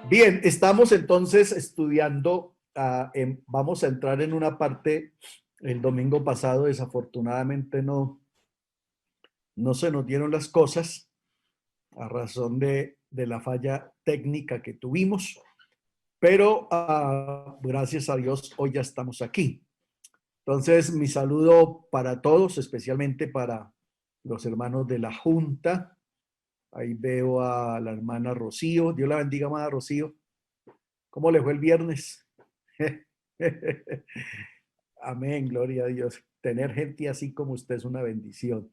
Bien, estamos entonces estudiando, vamos a entrar en una parte, el domingo pasado desafortunadamente no se nos dieron las cosas a razón de la falla técnica que tuvimos, pero gracias a Dios hoy ya estamos aquí. Entonces, mi saludo para todos, especialmente para los hermanos de la Junta. Ahí veo a la hermana Rocío. Dios la bendiga, amada Rocío. ¿Cómo le fue el viernes? Amén, gloria a Dios. Tener gente así como usted es una bendición.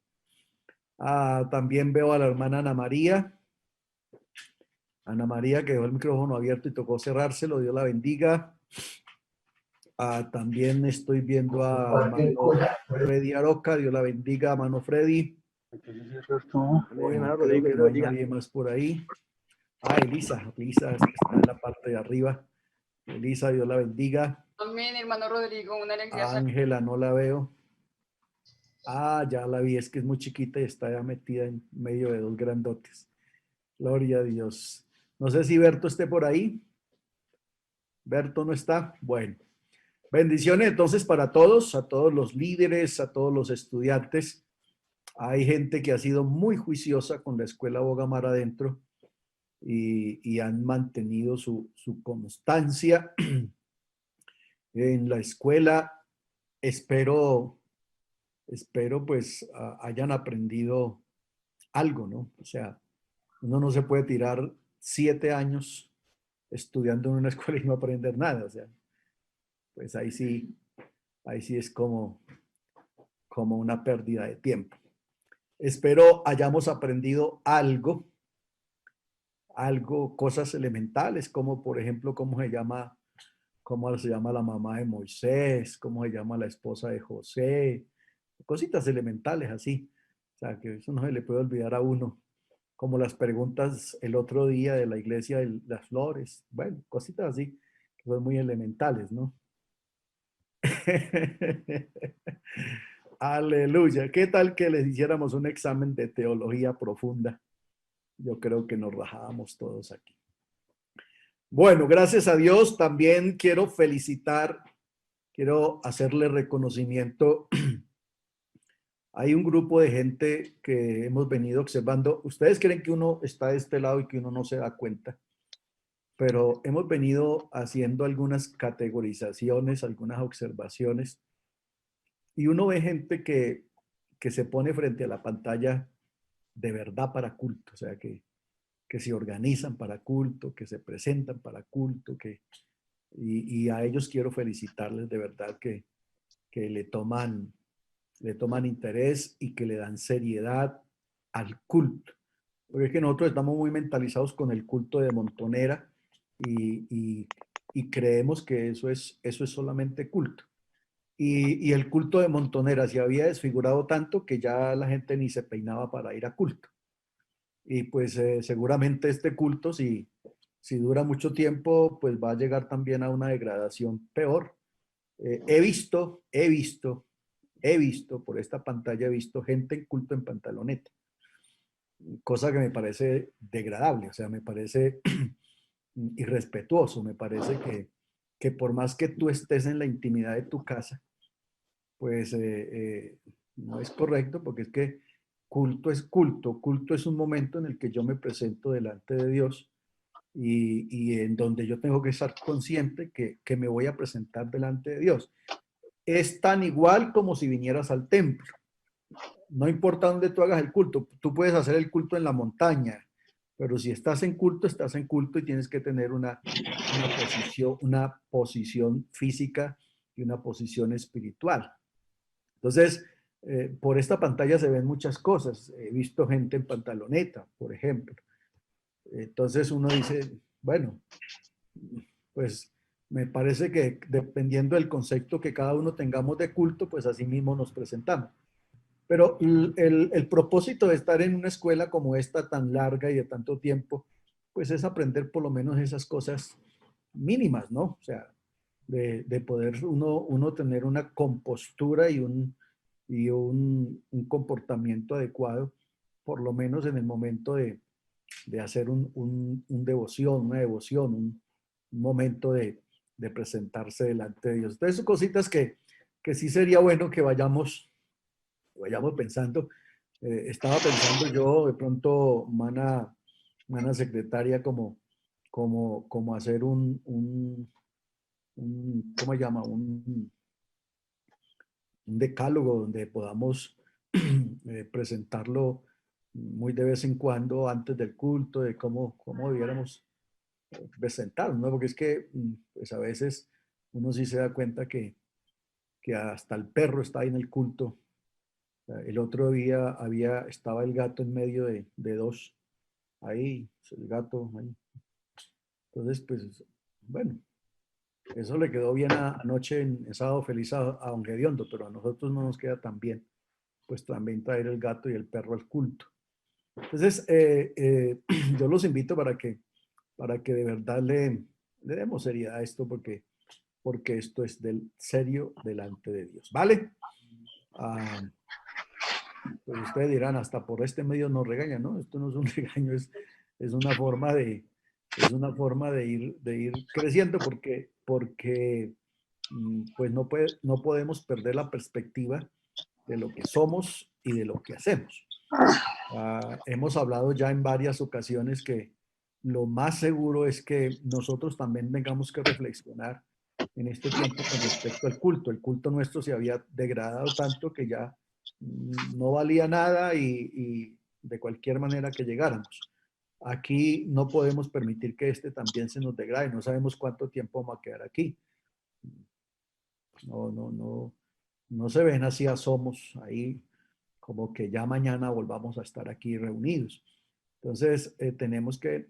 También veo a la hermana Ana María. Ana María que dejó el micrófono abierto y tocó cerrárselo. Dios la bendiga. También estoy viendo a hermano Freddy Aroca. Dios la bendiga, hermano Freddy. Bueno, creo que no hay nadie más por ahí. Elisa está en la parte de arriba. Elisa, Dios la bendiga. Amén, hermano Rodrigo, una alegría. Ángela, no la veo. Ya la vi, es que es muy chiquita y está ya metida en medio de dos grandotes. Gloria a Dios. No sé si Berto esté por ahí. Berto no está. Bueno, bendiciones entonces para todos, a todos los líderes, a todos los estudiantes. Hay gente que ha sido muy juiciosa con la escuela Bogamar adentro y han mantenido su constancia en la escuela. Espero pues hayan aprendido algo, ¿no? O sea, uno no se puede tirar 7 años estudiando en una escuela y no aprender nada, o sea, pues ahí sí es como una pérdida de tiempo. Espero hayamos aprendido algo, cosas elementales, como por ejemplo, cómo se llama la mamá de Moisés, cómo se llama la esposa de José, cositas elementales así. O sea, que eso no se le puede olvidar a uno. Como las preguntas el otro día de la iglesia de las flores. Bueno, cositas así, que son muy elementales, ¿no? Aleluya. ¿Qué tal que les hiciéramos un examen de teología profunda? Yo creo que nos rajábamos todos aquí. Bueno, gracias a Dios. También quiero hacerle reconocimiento. Hay un grupo de gente que hemos venido observando. Ustedes creen que uno está de este lado y que uno no se da cuenta, pero hemos venido haciendo algunas categorizaciones, algunas observaciones, y uno ve gente que se pone frente a la pantalla de verdad para culto, o sea, que se organizan para culto, que se presentan para culto, y a ellos quiero felicitarles de verdad que le toman interés y que le dan seriedad al culto. Porque es que nosotros estamos muy mentalizados con el culto de montonera y creemos que eso es solamente culto. Y el culto de montonera se había desfigurado tanto que ya la gente ni se peinaba para ir a culto. Y pues seguramente este culto, si dura mucho tiempo, pues va a llegar también a una degradación peor. He visto por esta pantalla, he visto gente en culto en pantaloneta, cosa que me parece degradable, o sea, me parece irrespetuoso, me parece que por más que tú estés en la intimidad de tu casa, pues no es correcto, porque es que culto es culto, culto es un momento en el que yo me presento delante de Dios y en donde yo tengo que estar consciente que me voy a presentar delante de Dios. Es tan igual como si vinieras al templo. No importa dónde tú hagas el culto, tú puedes hacer el culto en la montaña, pero si estás en culto y tienes que tener una posición física y una posición espiritual. Entonces, por esta pantalla se ven muchas cosas. He visto gente en pantaloneta, por ejemplo. Entonces uno dice, bueno, pues me parece que dependiendo del concepto que cada uno tengamos de culto, pues así mismo nos presentamos. Pero el propósito de estar en una escuela como esta tan larga y de tanto tiempo, pues es aprender por lo menos esas cosas mínimas, ¿no? O sea, de poder uno tener una compostura y un comportamiento adecuado, por lo menos en el momento de hacer una devoción, un momento de presentarse delante de Dios. Entonces, son cositas que sí sería bueno que vayamos pensando. Estaba pensando yo, de pronto, mana secretaria, como hacer ¿cómo se llama? Un decálogo donde podamos presentarlo muy de vez en cuando antes del culto, de cómo debiéramos presentarnos, ¿no? Porque es que pues a veces uno sí se da cuenta que hasta el perro está ahí en el culto. El otro día estaba el gato en medio de dos, ahí, el gato ahí. Entonces, pues, bueno, eso le quedó bien anoche en Sábado Feliz a don Gediondo, pero a nosotros no nos queda tan bien, pues también traer el gato y el perro al culto. Entonces, yo los invito para que de verdad le demos seriedad a esto, porque esto es del serio delante de Dios, ¿vale? Pues ustedes dirán, hasta por este medio nos regañan, ¿no? Esto no es un regaño, es una forma de ir creciendo, porque pues no podemos perder la perspectiva de lo que somos y de lo que hacemos. Hemos hablado ya en varias ocasiones que lo más seguro es que nosotros también tengamos que reflexionar en este tiempo con respecto al culto. El culto nuestro se había degradado tanto que ya no valía nada y de cualquier manera que llegáramos. Aquí no podemos permitir que este también se nos degrade. No sabemos cuánto tiempo vamos a quedar aquí. No se ven así asomos ahí como que ya mañana volvamos a estar aquí reunidos. Entonces, tenemos que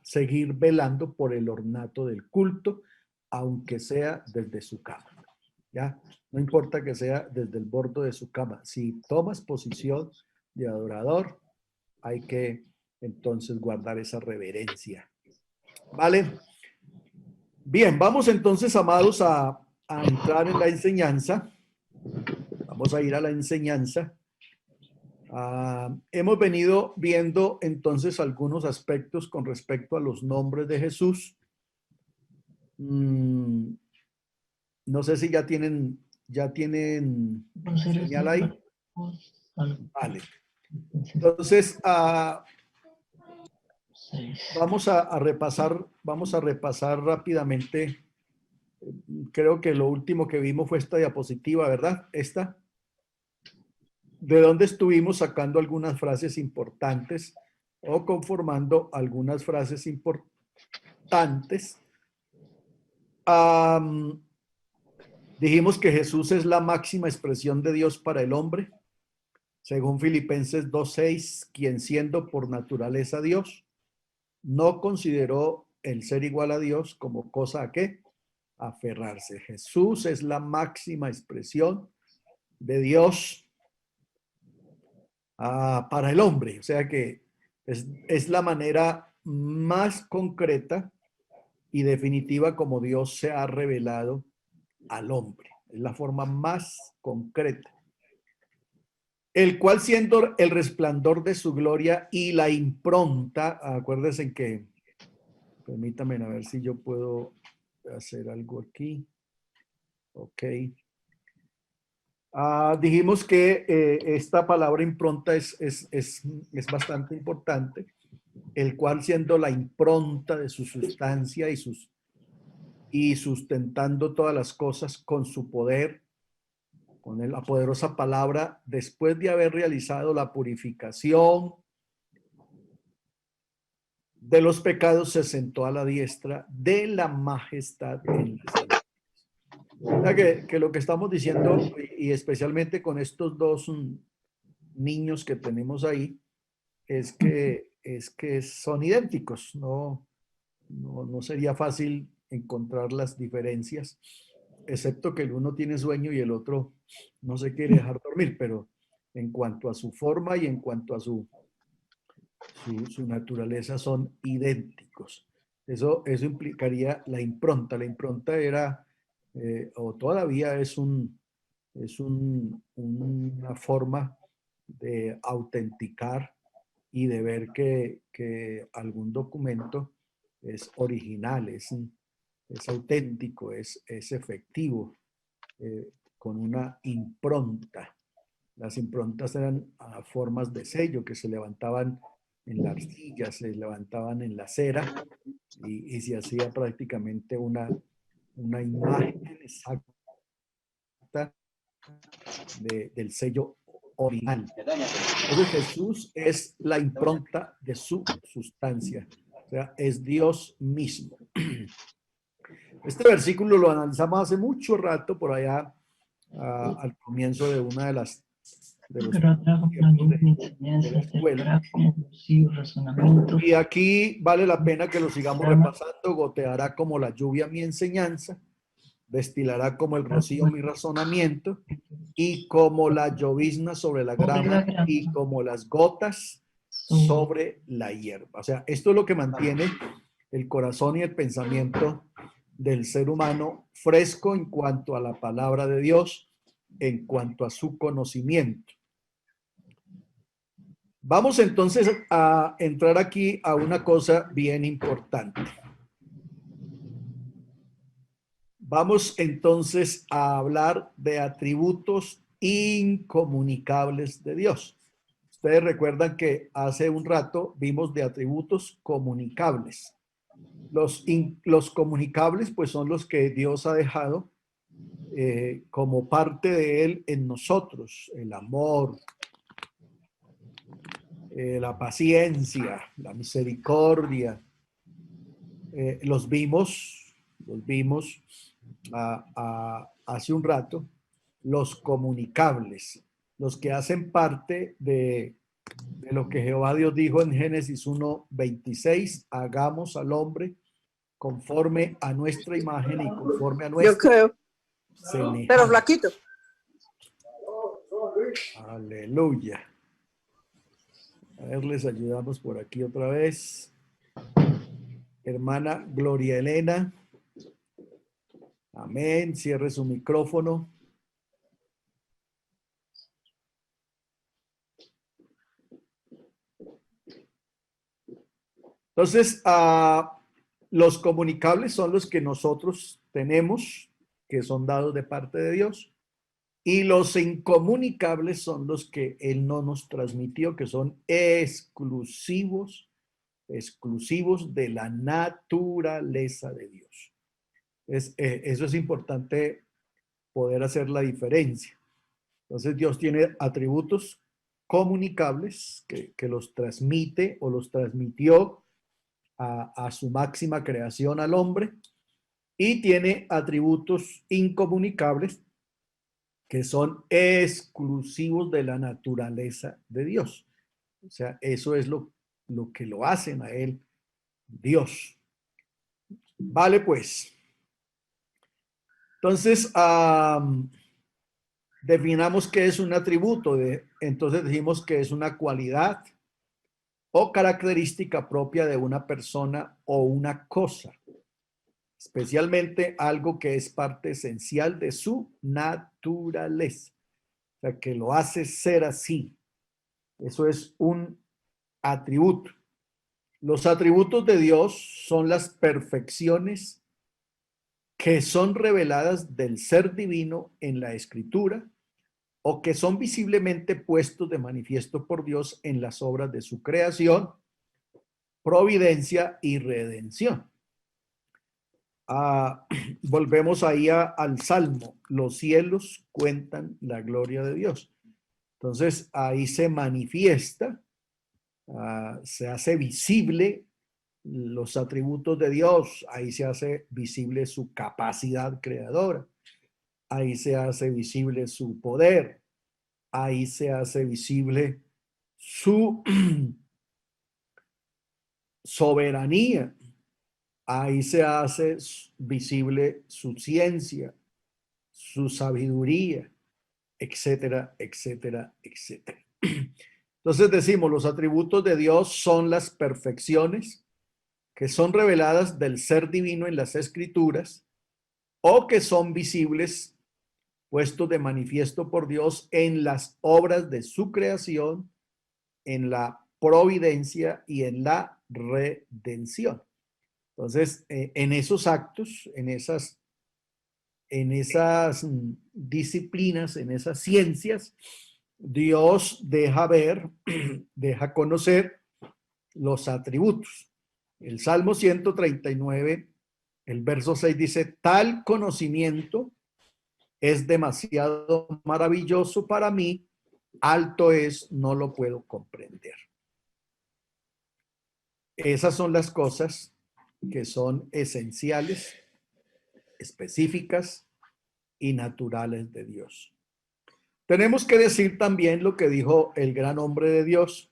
seguir velando por el ornato del culto, aunque sea desde su cama. ¿Ya? No importa que sea desde el borde de su cama. Si tomas posición de adorador, hay que entonces guardar esa reverencia. ¿Vale? Bien, vamos entonces, amados, a entrar en la enseñanza. Vamos a ir a la enseñanza. Hemos venido viendo entonces algunos aspectos con respecto a los nombres de Jesús. No sé si ya tienen señal ahí. Vale. Entonces, vamos a repasar rápidamente. Creo que lo último que vimos fue esta diapositiva, ¿verdad? Esta. De dónde estuvimos sacando algunas frases importantes o conformando algunas frases importantes. Dijimos que Jesús es la máxima expresión de Dios para el hombre, según Filipenses 2:6, quien siendo por naturaleza Dios, no consideró el ser igual a Dios como cosa a qué aferrarse. Jesús es la máxima expresión de Dios para el hombre, o sea que es la manera más concreta y definitiva como Dios se ha revelado al hombre. Es la forma más concreta. El cual siendo el resplandor de su gloria y la impronta, acuérdense que, permítanme a ver si yo puedo hacer algo aquí. Ok. Dijimos que esta palabra impronta es bastante importante, el cual siendo la impronta de su sustancia y sustentando todas las cosas con su poder, con la poderosa palabra, después de haber realizado la purificación de los pecados, se sentó a la diestra de la majestad en las alturas. O sea que lo que estamos diciendo, y especialmente con estos dos niños que tenemos ahí, es que son idénticos. No sería fácil encontrar las diferencias, excepto que el uno tiene sueño y el otro no se quiere dejar dormir, pero en cuanto a su forma y en cuanto a su naturaleza son idénticos. Eso implicaría la impronta. La impronta era, o todavía es una forma de autenticar y de ver que algún documento es original, es auténtico, es efectivo, con una impronta. Las improntas eran formas de sello que se levantaban en la arcilla, se levantaban en la cera y se hacía prácticamente una imagen exacta del sello original. Entonces Jesús es la impronta de su sustancia, o sea, es Dios mismo. Este versículo lo analizamos hace mucho rato, por allá al comienzo de una de los tiempos de la escuela. Y aquí vale la pena que lo sigamos repasando. Goteará como la lluvia mi enseñanza, destilará como el rocío mi razonamiento, y como la llovizna sobre la grama, y como las gotas sobre la hierba. O sea, esto es lo que mantiene el corazón y el pensamiento del ser humano fresco en cuanto a la palabra de Dios, en cuanto a su conocimiento. Vamos entonces a entrar aquí a una cosa bien importante. Vamos entonces a hablar de atributos incomunicables de Dios. Ustedes recuerdan que hace un rato vimos de atributos comunicables. Los comunicables pues son los que Dios ha dejado como parte de Él en nosotros. El amor, la paciencia, la misericordia. Los vimos hace un rato, los comunicables, los que hacen parte de lo que Jehová Dios dijo en Génesis 1:26, hagamos al hombre conforme a nuestra imagen y conforme a nuestra semejanza. Pero flaquito. Aleluya. A ver, les ayudamos por aquí otra vez. Hermana Gloria Elena. Amén. Cierre su micrófono. Entonces, los comunicables son los que nosotros tenemos, que son dados de parte de Dios. Y los incomunicables son los que Él no nos transmitió, que son exclusivos de la naturaleza de Dios. Eso es importante poder hacer la diferencia. Entonces Dios tiene atributos comunicables que los transmite o los transmitió a su máxima creación al hombre, y tiene atributos incomunicables que son exclusivos de la naturaleza de Dios. O sea, eso es lo que lo hacen a Él Dios. Vale, pues. Entonces, definamos qué es un atributo. Entonces dijimos que es una cualidad o característica propia de una persona o una cosa, especialmente algo que es parte esencial de su naturaleza, o sea, que lo hace ser así. Eso es un atributo. Los atributos de Dios son las perfecciones que son reveladas del ser divino en la Escritura, o que son visiblemente puestos de manifiesto por Dios en las obras de su creación, providencia y redención. Volvemos ahí al Salmo: los cielos cuentan la gloria de Dios. Entonces ahí se manifiesta, se hace visible los atributos de Dios, ahí se hace visible su capacidad creadora, ahí se hace visible su poder, ahí se hace visible su soberanía, ahí se hace visible su ciencia, su sabiduría, etcétera, etcétera, etcétera. Entonces decimos, los atributos de Dios son las perfecciones que son reveladas del ser divino en las Escrituras, o que son visibles, puestos de manifiesto por Dios en las obras de su creación, en la providencia y en la redención. Entonces, en esos actos, en esas disciplinas, en esas ciencias, Dios deja ver, deja conocer los atributos. El Salmo 139, el verso 6 dice, tal conocimiento es demasiado maravilloso para mí, alto es, no lo puedo comprender. Esas son las cosas que son esenciales, específicas y naturales de Dios. Tenemos que decir también lo que dijo el gran hombre de Dios.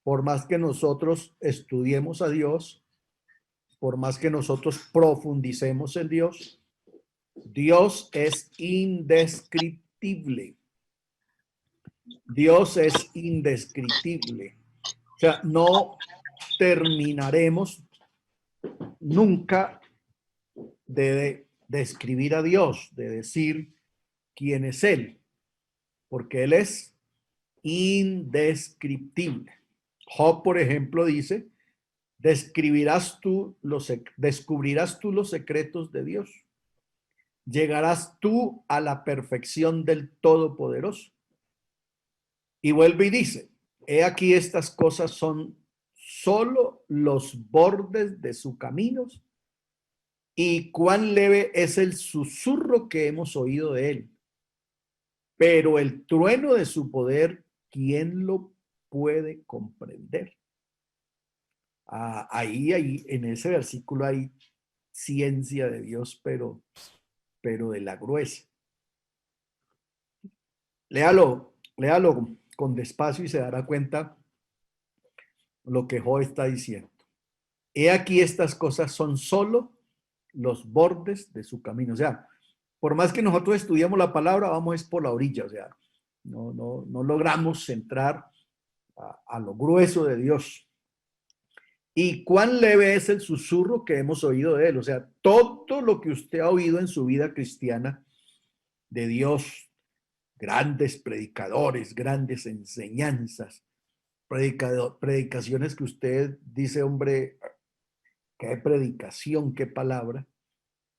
Por más que nosotros estudiemos a Dios, por más que nosotros profundicemos en Dios, Dios es indescriptible. Dios es indescriptible. O sea, no terminaremos nunca de describir a Dios, de decir quién es Él, porque Él es indescriptible. Job, por ejemplo, dice, descubrirás tú los secretos de Dios. Llegarás tú a la perfección del Todopoderoso. Y vuelve y dice, he aquí estas cosas son solo los bordes de sus caminos y cuán leve es el susurro que hemos oído de él. Pero el trueno de su poder, ¿quién lo puede comprender? Ahí en ese versículo hay ciencia de Dios, pero de la gruesa. Léalo con despacio y se dará cuenta lo que Job está diciendo. He aquí estas cosas son solo los bordes de su camino. O sea, por más que nosotros estudiamos la palabra, vamos es por la orilla. O sea, no logramos entrar a lo grueso de Dios. Y cuán leve es el susurro que hemos oído de él. O sea, todo lo que usted ha oído en su vida cristiana de Dios, grandes predicadores, grandes enseñanzas, predicaciones que usted dice, hombre, qué predicación, qué palabra.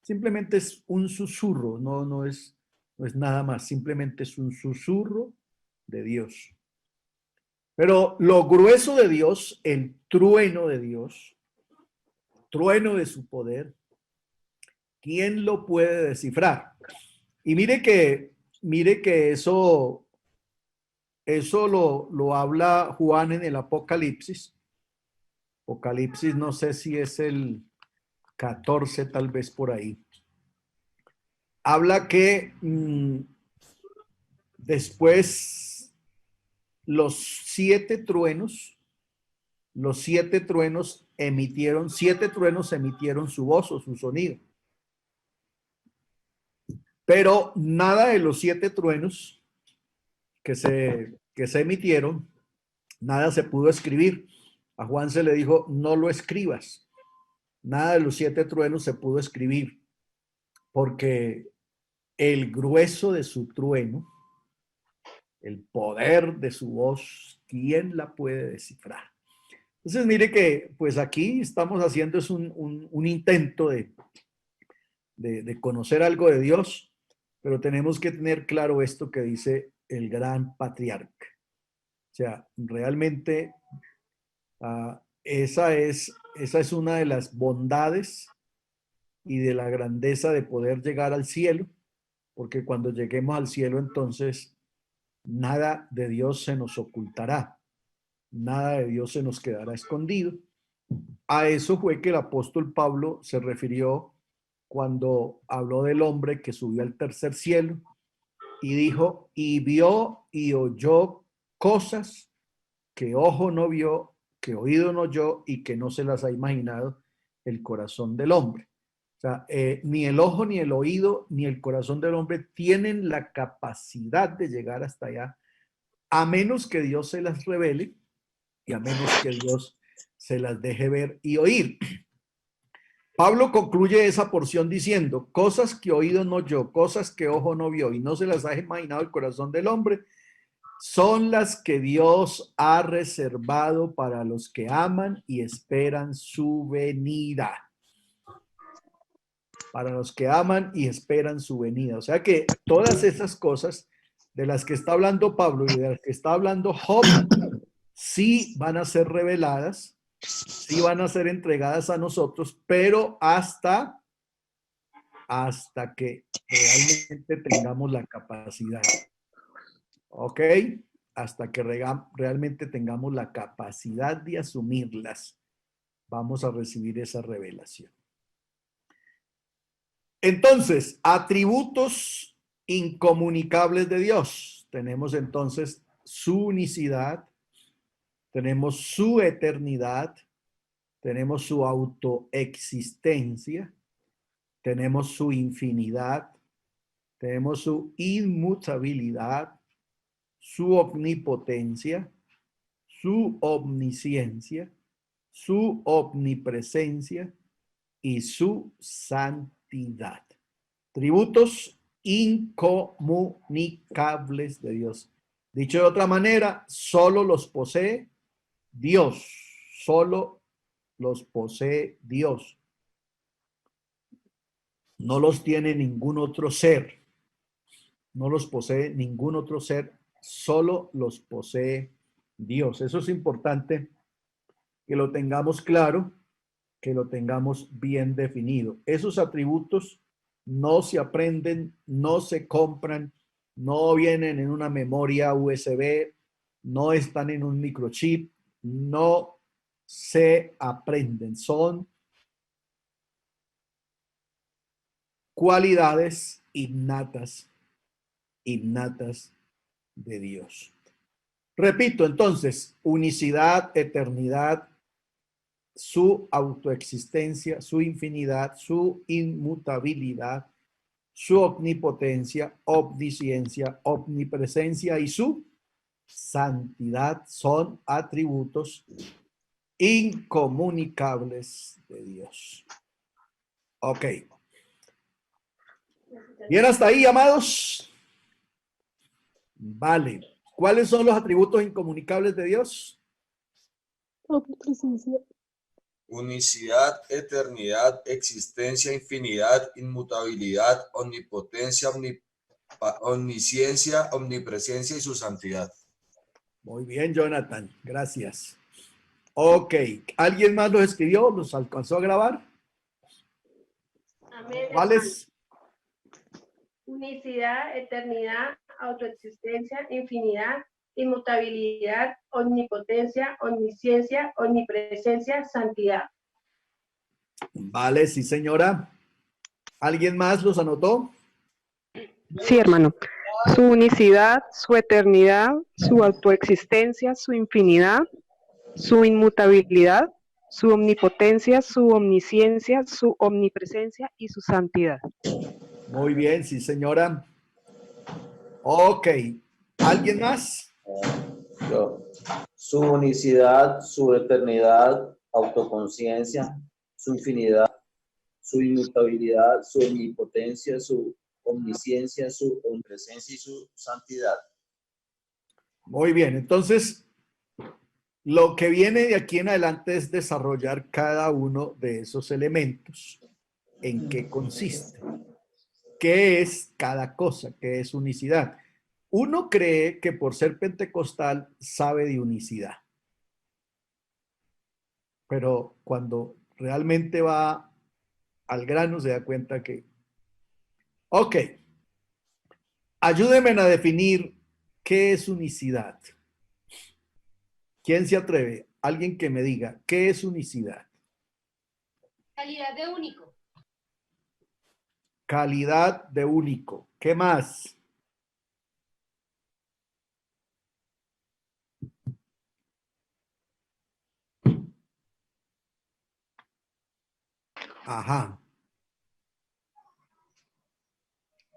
Simplemente es un susurro, no es nada más, simplemente es un susurro de Dios. Pero lo grueso de Dios, el trueno de Dios, trueno de su poder, ¿quién lo puede descifrar? Y mire que eso lo habla Juan en el Apocalipsis. Apocalipsis, no sé si es el 14, tal vez por ahí. Habla que después los siete truenos emitieron su voz o su sonido. Pero nada de los 7 truenos que se emitieron, nada se pudo escribir. A Juan se le dijo, no lo escribas. Nada de los 7 truenos se pudo escribir, porque el grueso de su trueno, el poder de su voz, ¿quién la puede descifrar? Entonces, mire que pues aquí estamos haciendo es un intento de conocer algo de Dios, pero tenemos que tener claro esto que dice el gran patriarca. O sea, realmente esa es una de las bondades y de la grandeza de poder llegar al cielo, porque cuando lleguemos al cielo, entonces nada de Dios se nos ocultará, nada de Dios se nos quedará escondido. A eso fue que el apóstol Pablo se refirió cuando habló del hombre que subió al tercer cielo y dijo, y vio y oyó cosas que ojo no vio, que oído no oyó y que no se las ha imaginado el corazón del hombre. O sea, ni el ojo, ni el oído, ni el corazón del hombre tienen la capacidad de llegar hasta allá, a menos que Dios se las revele y a menos que Dios se las deje ver y oír. Pablo concluye esa porción diciendo, cosas que oído no oyó, cosas que ojo no vio y no se las ha imaginado el corazón del hombre, son las que Dios ha reservado para los que aman y esperan su venida. Para los que aman y esperan su venida. O sea que todas esas cosas de las que está hablando Pablo y de las que está hablando Job, sí van a ser reveladas, sí van a ser entregadas a nosotros, pero hasta que realmente tengamos la capacidad. ¿Ok? Hasta que realmente tengamos la capacidad de asumirlas, vamos a recibir esa revelación. Entonces, atributos incomunicables de Dios. Tenemos entonces su unicidad, tenemos su eternidad, tenemos su autoexistencia, tenemos su infinidad, tenemos su inmutabilidad, su omnipotencia, su omnisciencia, su omnipresencia y su santidad. Tributos incomunicables de Dios. Dicho de otra manera, solo los posee Dios. Solo los posee Dios. No los tiene ningún otro ser. No los posee ningún otro ser. Solo los posee Dios. Eso es importante que lo tengamos claro, que lo tengamos bien definido. Esos atributos no se aprenden, no se compran, no vienen en una memoria USB, no están en un microchip, no se aprenden. Son cualidades innatas de Dios. Repito, entonces, unicidad, eternidad, su autoexistencia, su infinidad, su inmutabilidad, su omnipotencia, omnisciencia, omnipresencia y su santidad son atributos incomunicables de Dios. Ok. Bien, hasta ahí, amados. Vale. ¿Cuáles son los atributos incomunicables de Dios? Omnipresencia. Unicidad, eternidad, existencia, infinidad, inmutabilidad, omnipotencia, omnisciencia, omnipresencia y su santidad. Muy bien, Jonathan. Gracias. Ok. ¿Alguien más los escribió? ¿Los alcanzó a grabar? Amén. ¿Cuáles? Unicidad, eternidad, autoexistencia, infinidad, inmutabilidad, omnipotencia, omnisciencia, omnipresencia, santidad. Vale, sí, señora. ¿Alguien más los anotó? Sí, hermano. Su unicidad, su eternidad, su autoexistencia, su infinidad, su inmutabilidad, su omnipotencia, su omnisciencia, su omnipresencia y su santidad. Muy bien, sí, señora. Ok. ¿Alguien más? Yo. Su unicidad, su eternidad, autoconciencia, su infinidad, su inmutabilidad, su omnipotencia, su omnisciencia, su omnipresencia y su santidad. Muy bien. Entonces, lo que viene de aquí en adelante es desarrollar cada uno de esos elementos. ¿En qué consiste? ¿Qué es cada cosa? ¿Qué es unicidad? Uno cree que por ser pentecostal sabe de unicidad. Pero cuando realmente va al grano se da cuenta que... Ok. Ayúdenme a definir qué es unicidad. ¿Quién se atreve? Alguien que me diga, ¿qué es unicidad? Calidad de único. Calidad de único. ¿Qué más? Ajá.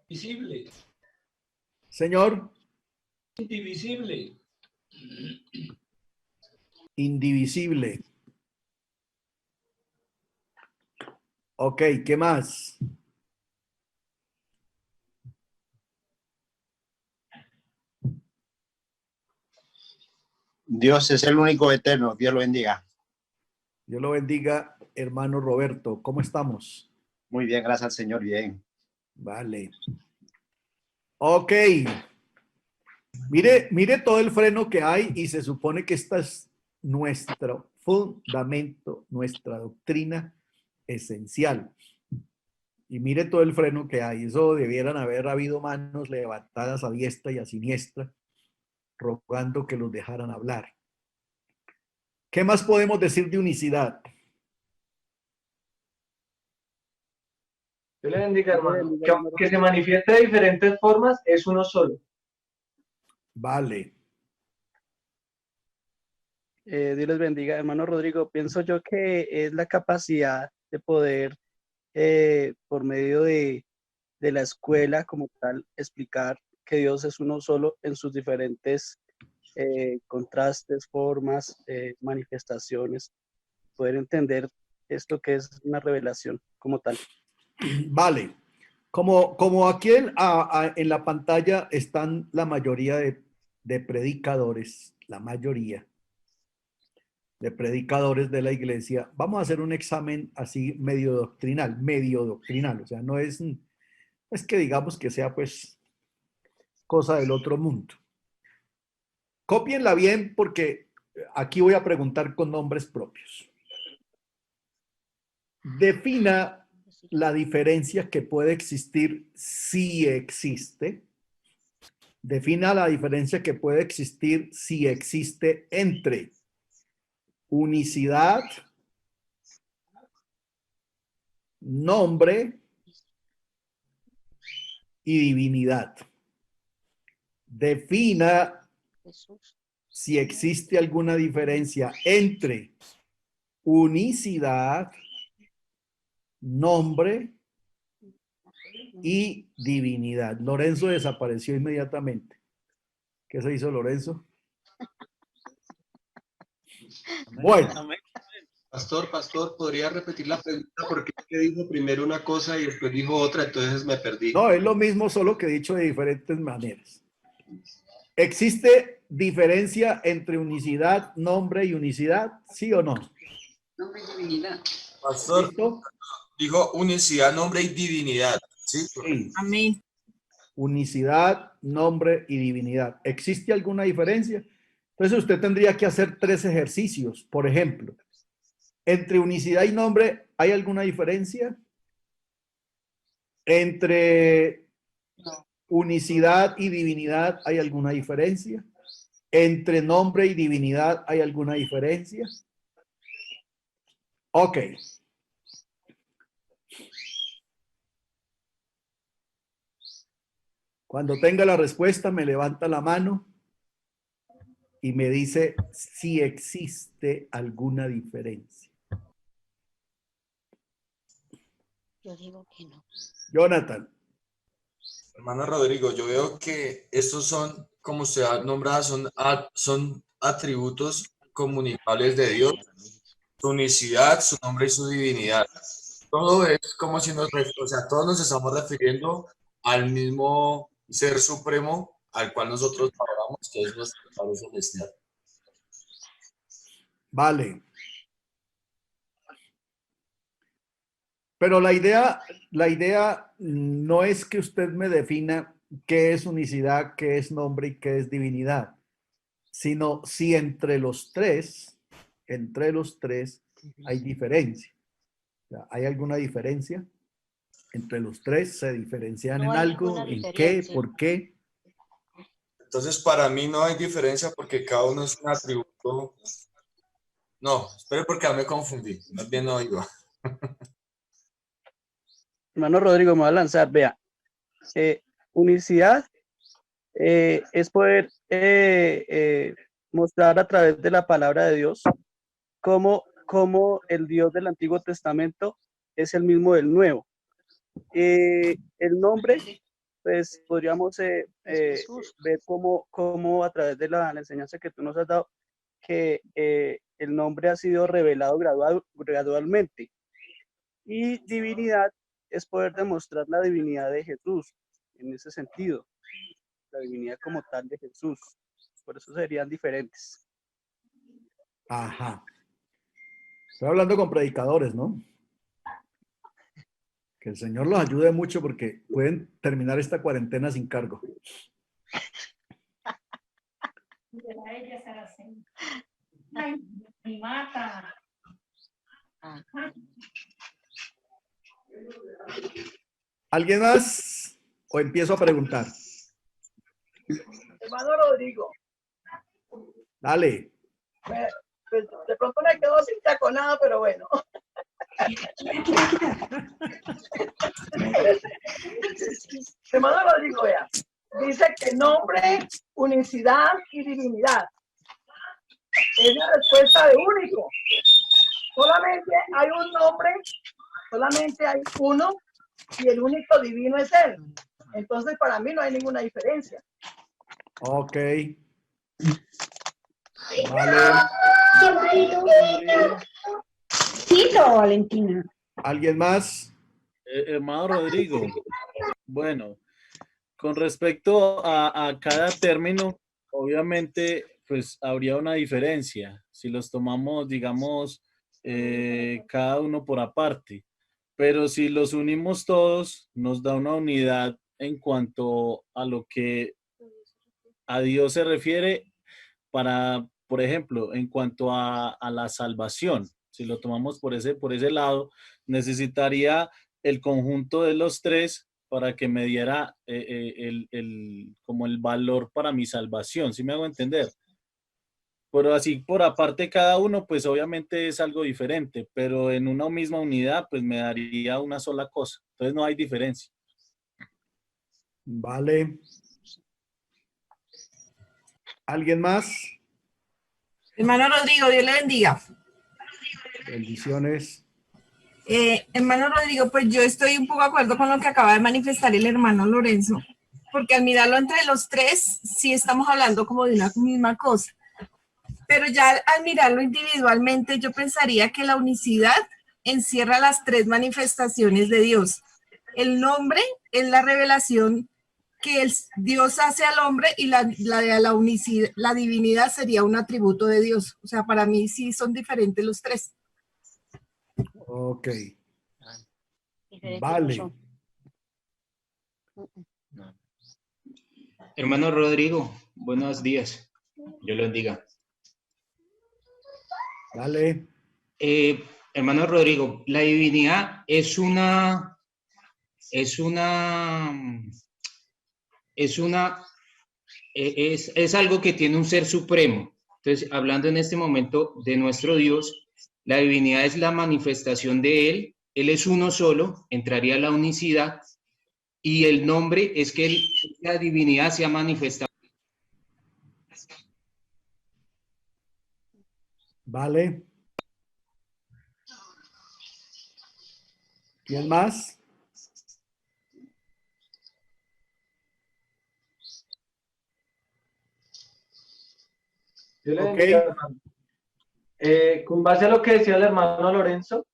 Invisible. Señor. Indivisible. Indivisible. Ok, ¿qué más? Dios es el único eterno. Dios lo bendiga. Dios lo bendiga, hermano Roberto. ¿Cómo estamos? Muy bien, gracias al Señor. Bien. Vale. Ok. Mire todo el freno que hay y se supone que esta es nuestro fundamento, nuestra doctrina esencial. Y mire todo el freno que hay. Eso debieran haber habido manos levantadas a diestra y a siniestra, rogando que los dejaran hablar. ¿Qué más podemos decir de unicidad? Dios le bendiga, hermano. Dios le bendiga, Que hermano. aunque se manifieste de diferentes formas, es uno solo. Vale. Dios les bendiga, hermano Rodrigo. Pienso yo que es la capacidad de poder, por medio de la escuela como tal, explicar que Dios es uno solo en sus diferentes contrastes, formas, manifestaciones, poder entender esto que es una revelación como tal. Vale. Como aquí en la pantalla están la mayoría de predicadores, la mayoría de predicadores de la iglesia, vamos a hacer un examen así medio doctrinal, o sea, no es que digamos que sea pues cosa del otro mundo. Cópienla bien porque aquí voy a preguntar con nombres propios. Defina la diferencia que puede existir si existe. Defina la diferencia que puede existir si existe entre unicidad, nombre y divinidad. Defina si existe alguna diferencia entre unicidad, nombre y divinidad. Lorenzo desapareció inmediatamente. ¿Qué se hizo, Lorenzo? Bueno. Pastor, ¿podría repetir la pregunta? Porque es que dijo primero una cosa y después dijo otra, entonces me perdí. No, es lo mismo, solo que dicho de diferentes maneras. ¿Existe diferencia entre unicidad, nombre y unicidad? ¿Sí o no? Nombre y divinidad. Pastor, ¿Listo? dijo unicidad, nombre y divinidad. Sí. Sí. Amén. Unicidad, nombre y divinidad. ¿Existe alguna diferencia? Entonces usted tendría que hacer 3 ejercicios. Por ejemplo, entre unicidad y nombre, ¿hay alguna diferencia? Entre unicidad y divinidad, ¿hay alguna diferencia? Entre nombre y divinidad, ¿hay alguna diferencia? Ok. Cuando tenga la respuesta, me levanta la mano y me dice si existe alguna diferencia. Yo digo que no. Jonathan. Hermano Rodrigo, yo veo que estos son, como usted ha nombrado, son atributos comunicables de Dios, su unicidad, su nombre y su divinidad. Todo es como si todos nos estamos refiriendo al mismo ser supremo al cual nosotros adoramos, que es nuestro Padre Celestial. Vale. Pero la idea no es que usted me defina qué es unicidad, qué es nombre y qué es divinidad, sino si entre los tres hay diferencia. O sea, ¿hay alguna diferencia? Entre los tres se diferencian No en hay algo, ninguna ¿en qué? diferencia. ¿Por qué? Entonces, para mí no hay diferencia porque cada uno es un atributo. No, espere porque ya me confundí. Más bien no iba. Hermano Rodrigo, me va a lanzar, vea, unicidad es poder mostrar a través de la palabra de Dios cómo el Dios del Antiguo Testamento es el mismo del Nuevo. El nombre, pues podríamos ver cómo a través de la enseñanza que tú nos has dado, que el nombre ha sido revelado gradualmente. Y divinidad es poder demostrar la divinidad de Jesús, en ese sentido, la divinidad como tal de Jesús. Por eso serían diferentes. Ajá. Estoy hablando con predicadores, ¿no? Que el Señor los ayude mucho porque pueden terminar esta cuarentena sin cargo. Ay, me mata. ¿Alguien más? ¿O empiezo a preguntar? Hermano Rodrigo, Dale. pues, de pronto me quedo sin taconado, pero bueno. Hermano Rodrigo, vea, dice que nombre, unicidad y divinidad. Es la respuesta de único. Solamente hay un nombre, solamente hay uno, y el único divino es Él. Entonces, para mí no hay ninguna diferencia. Ok. Vale. Tito, Valentina. ¿Alguien más? Hermano Rodrigo, bueno, con respecto a cada término, obviamente, pues habría una diferencia si los tomamos, digamos, cada uno por aparte, pero si los unimos todos, nos da una unidad en cuanto a lo que a Dios se refiere para, por ejemplo, en cuanto a la salvación. Si lo tomamos por ese lado, necesitaría el conjunto de los tres para que me diera como el valor para mi salvación, ¿sí me hago entender? Pero así por aparte cada uno, pues obviamente es algo diferente, pero en una misma unidad, pues me daría una sola cosa. Entonces no hay diferencia. Vale. ¿Alguien más? Hermano Rodrigo, Dios le bendiga. Bendiciones. Hermano Rodrigo, pues yo estoy un poco de acuerdo con lo que acaba de manifestar el hermano Lorenzo, porque al mirarlo entre los tres, sí estamos hablando como de una misma cosa. Pero ya al mirarlo individualmente, yo pensaría que la unicidad encierra las tres manifestaciones de Dios. El nombre es la revelación que Dios hace al hombre y la unicidad, la divinidad sería un atributo de Dios. O sea, para mí sí son diferentes los tres. Ok. Vale. Hermano Rodrigo, buenos días. Dios lo bendiga. Dale. Hermano Rodrigo, la divinidad es algo que tiene un ser supremo. Entonces, hablando en este momento de nuestro Dios, la divinidad es la manifestación de Él. Él es uno solo, entraría la unicidad, y el nombre es que la divinidad se ha manifestado. Vale. ¿Quién más? Yo le Ok. bendiga, hermano. Con base a lo que decía el hermano Lorenzo,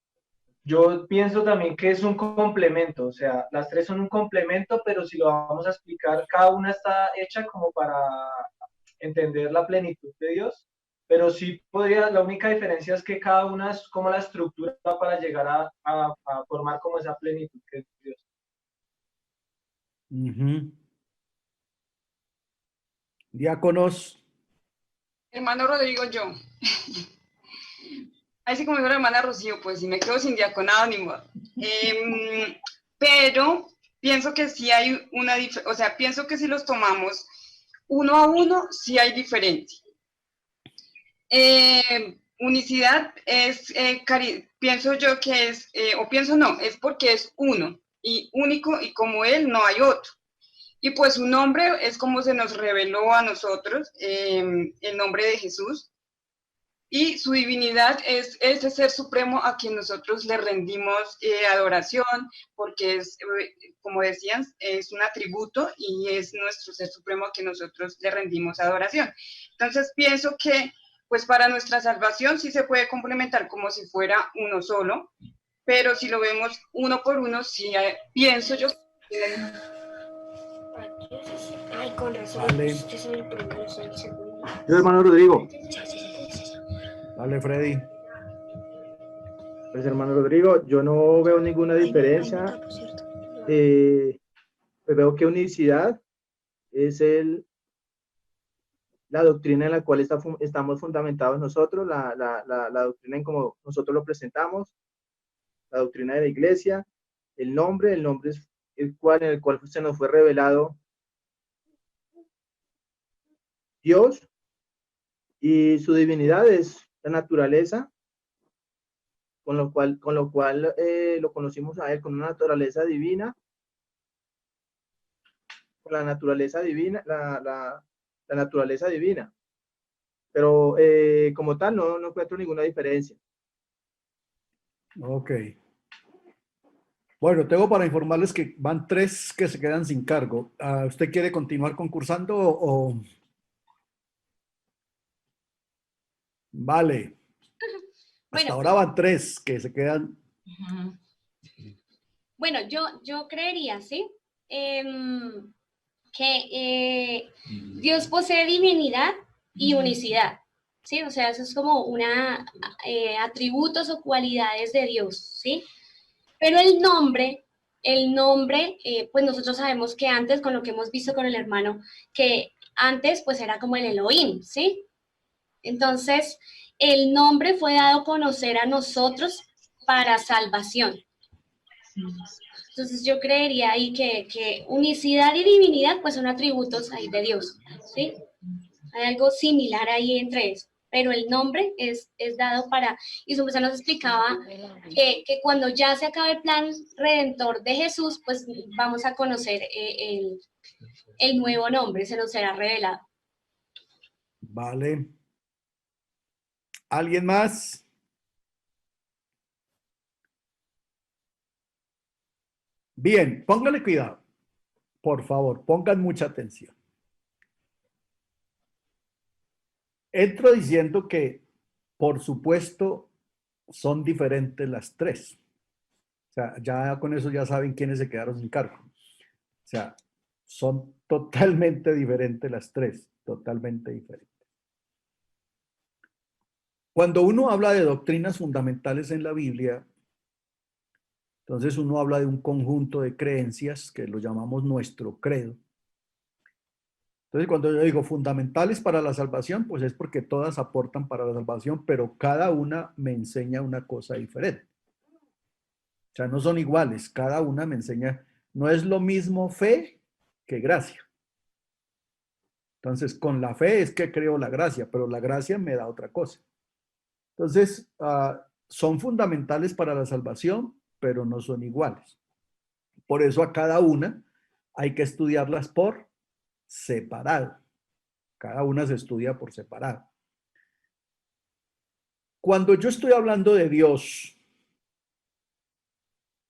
yo pienso también que es un complemento, o sea, las tres son un complemento, pero si lo vamos a explicar, cada una está hecha como para entender la plenitud de Dios, pero sí podría, la única diferencia es que cada una es como la estructura para llegar a formar como esa plenitud que es Dios. Ujú. Diáconos. Hermano Rodrigo, yo. Así como dijo la hermana Rocío, pues si me quedo sin diaconado, ni modo. Pero pienso que sí hay una diferencia, o sea, pienso que si los tomamos uno a uno, sí hay diferencia. Unicidad es, pienso yo que es, o pienso no, es porque es uno y único y como Él no hay otro. Y pues su nombre es como se nos reveló a nosotros, el nombre de Jesús. Y su divinidad es ese ser supremo a quien nosotros le rendimos adoración, porque es, como decían, es un atributo y es nuestro ser supremo a quien nosotros le rendimos adoración. Entonces pienso que pues para nuestra salvación sí se puede complementar como si fuera uno solo, pero si lo vemos uno por uno, sí pienso yo. Ay, con razón. Vale. Yo soy el primero, soy el segundo. Yo, hermano Rodrigo. Dale, Freddy. Pues hermano Rodrigo, yo no veo ninguna diferencia. Pues veo que unicidad es la doctrina en la cual estamos fundamentados nosotros, la doctrina en como nosotros lo presentamos, la doctrina de la iglesia, el nombre es en el cual se nos fue revelado Dios, y su divinidad es la naturaleza, con lo cual lo conocimos a él con una naturaleza divina, con la naturaleza divina, la naturaleza divina. Pero como tal no encuentro ninguna diferencia. Ok. Bueno, tengo para informarles que van 3 que se quedan sin cargo. ¿Usted quiere continuar concursando o...? Vale. Hasta Bueno, ahora van 3 que se quedan. Bueno, yo creería, ¿sí? Que Dios posee divinidad y unicidad, ¿sí? O sea, eso es como atributos o cualidades de Dios, ¿sí? Pero el nombre, pues nosotros sabemos que antes, con lo que hemos visto con el hermano, que antes pues era como el Elohim, ¿sí? Entonces, el nombre fue dado a conocer a nosotros para salvación. Entonces yo creería ahí que unicidad y divinidad pues son atributos ahí de Dios, ¿sí? Hay algo similar ahí entre eso, pero el nombre es dado para, y su merced nos explicaba que cuando ya se acabe el plan redentor de Jesús, pues vamos a conocer el nuevo nombre, se nos será revelado. Vale. ¿Alguien más? Bien, póngale cuidado. Por favor, pongan mucha atención. Entro diciendo que, por supuesto, son diferentes las 3. O sea, ya con eso ya saben quiénes se quedaron sin cargo. O sea, son totalmente diferentes las 3, totalmente diferentes. Cuando uno habla de doctrinas fundamentales en la Biblia, entonces uno habla de un conjunto de creencias que lo llamamos nuestro credo. Entonces cuando yo digo fundamentales para la salvación, pues es porque todas aportan para la salvación, pero cada una me enseña una cosa diferente. O sea, no son iguales, cada una me enseña, no es lo mismo fe que gracia. Entonces con la fe es que creo la gracia, pero la gracia me da otra cosa. Entonces son fundamentales para la salvación, pero no son iguales. Por eso a cada una hay que estudiarlas por separado. Cada una se estudia por separado. Cuando yo estoy hablando de Dios,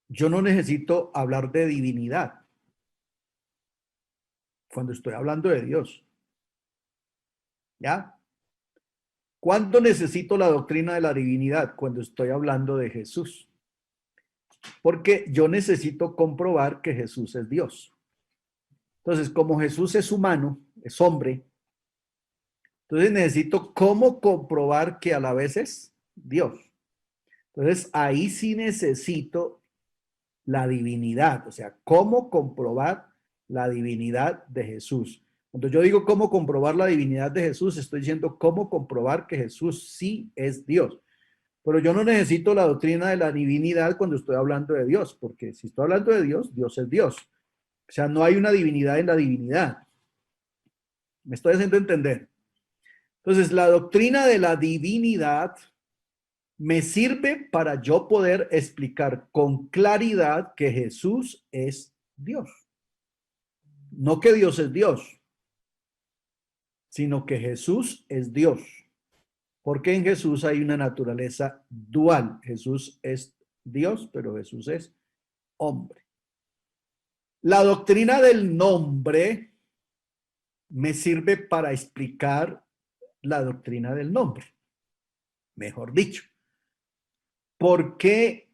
yo no necesito hablar de divinidad. Cuando estoy hablando de Dios. ¿Ya? ¿Cuándo necesito la doctrina de la divinidad? Cuando estoy hablando de Jesús. Porque yo necesito comprobar que Jesús es Dios. Entonces, como Jesús es humano, es hombre, entonces necesito cómo comprobar que a la vez es Dios. Entonces, ahí sí necesito la divinidad, o sea, cómo comprobar la divinidad de Jesús. Cuando yo digo cómo comprobar la divinidad de Jesús, estoy diciendo cómo comprobar que Jesús sí es Dios. Pero yo no necesito la doctrina de la divinidad cuando estoy hablando de Dios, porque si estoy hablando de Dios, Dios es Dios. O sea, no hay una divinidad en la divinidad. ¿Me estoy haciendo entender? Entonces, la doctrina de la divinidad me sirve para yo poder explicar con claridad que Jesús es Dios. No que Dios es Dios, sino que Jesús es Dios. Porque en Jesús hay una naturaleza dual. Jesús es Dios, pero Jesús es hombre. La doctrina del nombre me sirve para explicar la doctrina del nombre. Mejor dicho, ¿por qué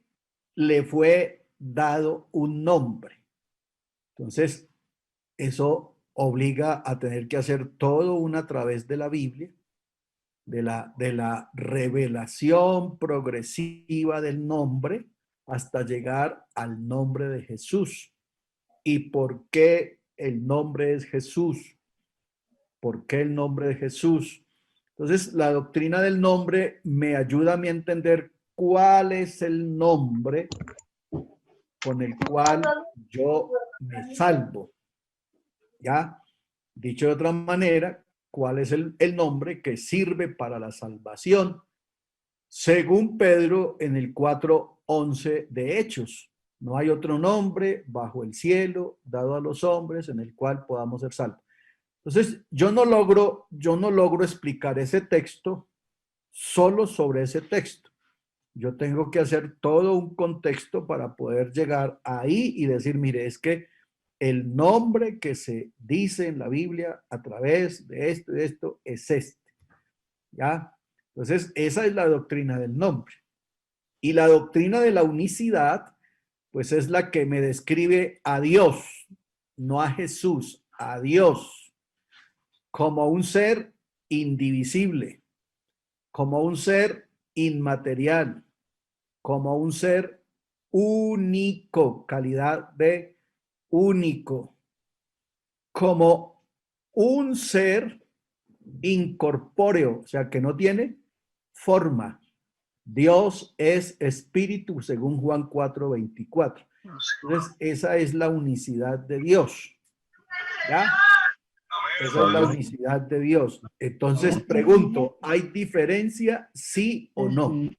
le fue dado un nombre? Entonces, eso obliga a tener que hacer todo a través de la Biblia de la revelación progresiva del nombre hasta llegar al nombre de Jesús. ¿Y por qué el nombre es Jesús? ¿Por qué el nombre de Jesús? Entonces, la doctrina del nombre me ayuda a mí a entender cuál es el nombre con el cual yo me salvo. ¿Ya? Dicho de otra manera, ¿cuál es el nombre que sirve para la salvación? Según Pedro en el 4:11 de Hechos, no hay otro nombre bajo el cielo dado a los hombres en el cual podamos ser salvos. Entonces, yo no logro explicar ese texto solo sobre ese texto. Yo tengo que hacer todo un contexto para poder llegar ahí y decir, mire, es que el nombre que se dice en la Biblia a través de esto y de esto es este. ¿Ya? Entonces, esa es la doctrina del nombre. Y la doctrina de la unicidad, pues es la que me describe a Dios, no a Jesús, a Dios, como un ser indivisible, como un ser inmaterial, como un ser único, calidad de único, como un ser incorpóreo, o sea, que no tiene forma. Dios es espíritu, según Juan 4:24. Entonces, esa es la unicidad de Dios. ¿Ya? Esa es la unicidad de Dios. Entonces, pregunto, ¿hay diferencia, sí o no?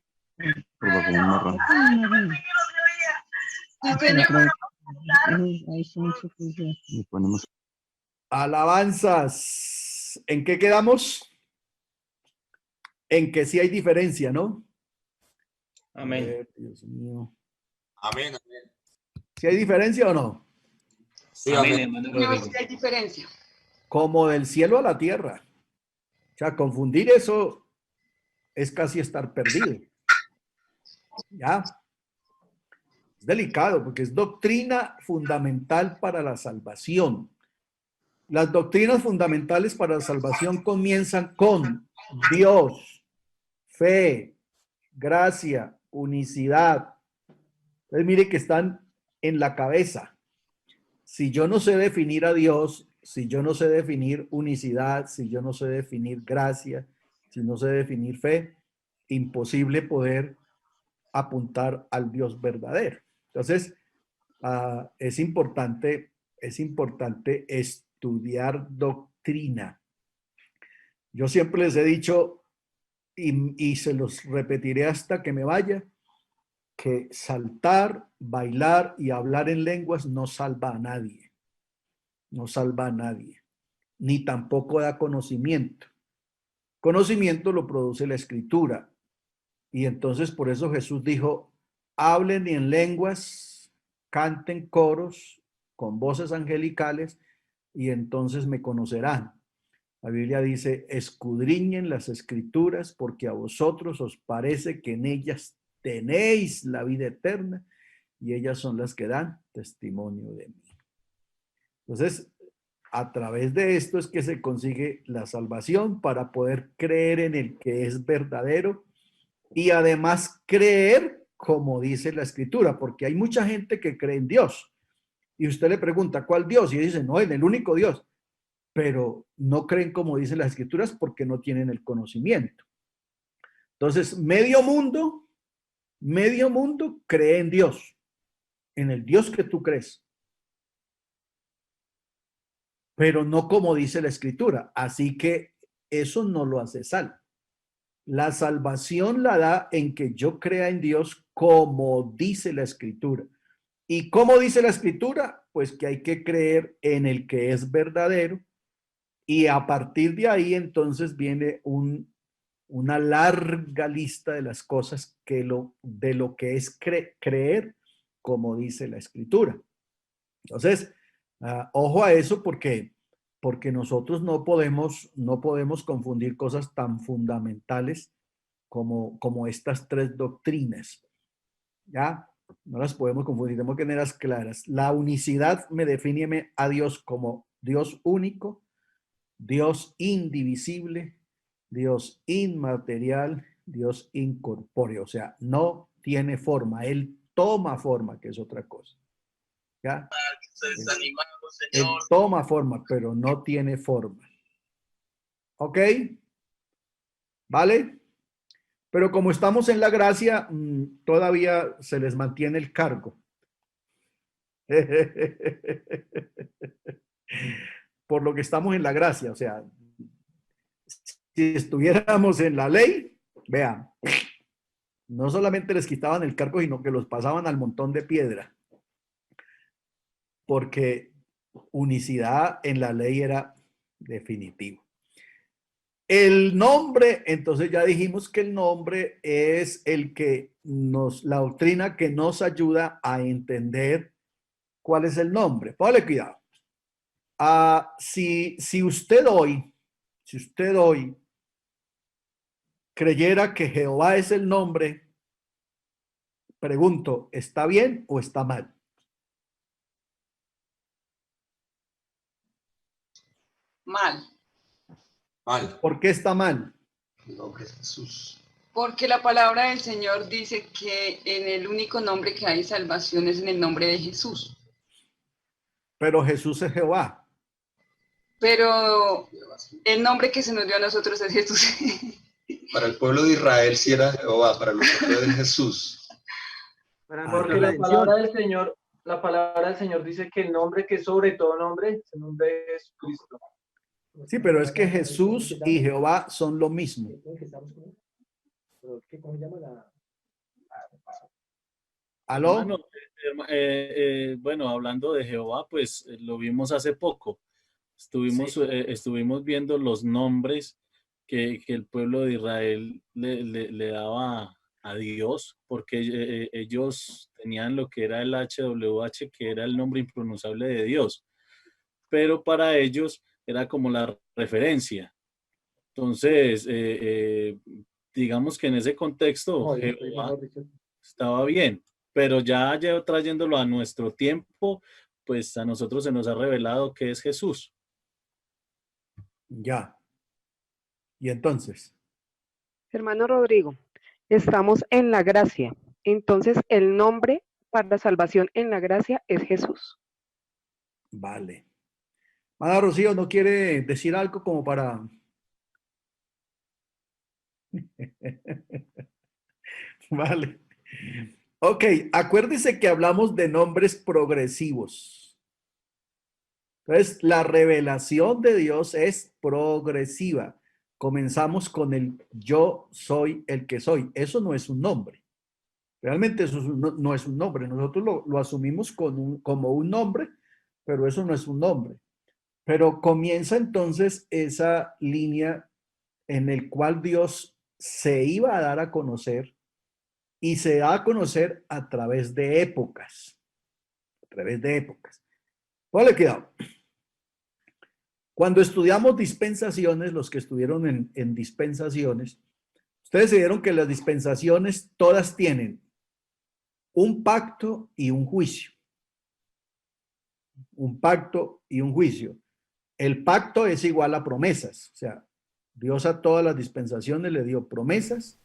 Alabanzas. ¿En qué quedamos? En que sí hay diferencia, ¿no? Amén. Dios mío. Amén, amén. ¿Sí hay diferencia o no? Sí, Amén, amén. hermano No, Rodrigo. sí hay diferencia. Como del cielo a la tierra. O sea, confundir eso es casi estar perdido. ¿Ya? Es delicado porque es doctrina fundamental para la salvación. Las doctrinas fundamentales para la salvación comienzan con Dios, fe, gracia, unicidad. Entonces mire que están en la cabeza. Si yo no sé definir a Dios, si yo no sé definir unicidad, si yo no sé definir gracia, si no sé definir fe, imposible poder apuntar al Dios verdadero. Entonces, es importante estudiar doctrina. Yo siempre les he dicho, y se los repetiré hasta que me vaya, que saltar, bailar y hablar en lenguas no salva a nadie. No salva a nadie. Ni tampoco da conocimiento. Conocimiento lo produce la Escritura. Y entonces por eso Jesús dijo, hablen en lenguas, canten coros con voces angelicales y entonces me conocerán. La Biblia dice, escudriñen las Escrituras porque a vosotros os parece que en ellas tenéis la vida eterna y ellas son las que dan testimonio de mí. Entonces, a través de esto es que se consigue la salvación para poder creer en el que es verdadero y además creer como dice la Escritura, porque hay mucha gente que cree en Dios y usted le pregunta, ¿cuál Dios? Y dice, no, en el único Dios, pero no creen como dicen las Escrituras porque no tienen el conocimiento. Entonces, medio mundo cree en Dios, en el Dios que tú crees, pero no como dice la Escritura. Así que eso no lo hace salvo. La salvación la da en que yo crea en Dios como dice la Escritura. ¿Y cómo dice la Escritura? Pues que hay que creer en el que es verdadero y a partir de ahí entonces viene una larga lista de las cosas de lo que es creer como dice la Escritura. Entonces, ojo a eso porque nosotros no podemos confundir cosas tan fundamentales como estas tres doctrinas. ¿Ya? No las podemos confundir, tenemos que tenerlas claras. La unicidad me define a Dios como Dios único, Dios indivisible, Dios inmaterial, Dios incorpóreo, o sea, no tiene forma, Él toma forma, que es otra cosa. ¿Ya? Él toma forma, pero no tiene forma. ¿Ok? ¿Vale? Pero como estamos en la gracia, todavía se les mantiene el cargo. Por lo que estamos en la gracia, o sea, si estuviéramos en la ley, vean, no solamente les quitaban el cargo, sino que los pasaban al montón de piedra, porque unicidad en la ley era definitivo. El nombre, entonces ya dijimos que el nombre es el que la doctrina que nos ayuda a entender cuál es el nombre. Póngale cuidado. Si usted hoy creyera que Jehová es el nombre, pregunto, ¿está bien o está mal? Mal. Mal. ¿Por qué está mal? Nombre es Jesús. Porque la palabra del Señor dice que en el único nombre que hay salvación es en el nombre de Jesús. Pero Jesús es Jehová. Pero el nombre que se nos dio a nosotros es Jesús. Para el pueblo de Israel sí era Jehová, para nosotros es Jesús. Porque la palabra del Señor dice que el nombre que es sobre todo nombre es el nombre de Jesucristo. Sí, pero es que Jesús y Jehová son lo mismo. ¿Aló? Hermano, bueno, hablando de Jehová, pues lo vimos hace poco. Estuvimos viendo los nombres que el pueblo de Israel le daba a Dios, porque ellos tenían lo que era el HWH, que era el nombre impronunciable de Dios, pero para ellos era como la referencia. Entonces, digamos que en ese contexto Jehová estaba bien, pero ya trayéndolo a nuestro tiempo, pues a nosotros se nos ha revelado que es Jesús. Ya. ¿Y entonces? Hermano Rodrigo, estamos en la gracia. Entonces, el nombre para salvación en la gracia es Jesús. Vale. Ana Rocío, ¿no quiere decir algo como para...? Vale. Ok, acuérdese que hablamos de nombres progresivos. Entonces, la revelación de Dios es progresiva. Comenzamos con el yo soy el que soy. Eso no es un nombre. Realmente eso no es un nombre. Nosotros lo asumimos como un nombre, pero eso no es un nombre. Pero comienza entonces esa línea en el cual Dios se iba a dar a conocer y se da a conocer a través de épocas. A través de épocas. Póngale cuidado. Cuando estudiamos dispensaciones, los que estuvieron en dispensaciones, ustedes se dieron que las dispensaciones todas tienen un pacto y un juicio. Un pacto y un juicio. El pacto es igual a promesas. O sea, Dios a todas las dispensaciones le dio promesas,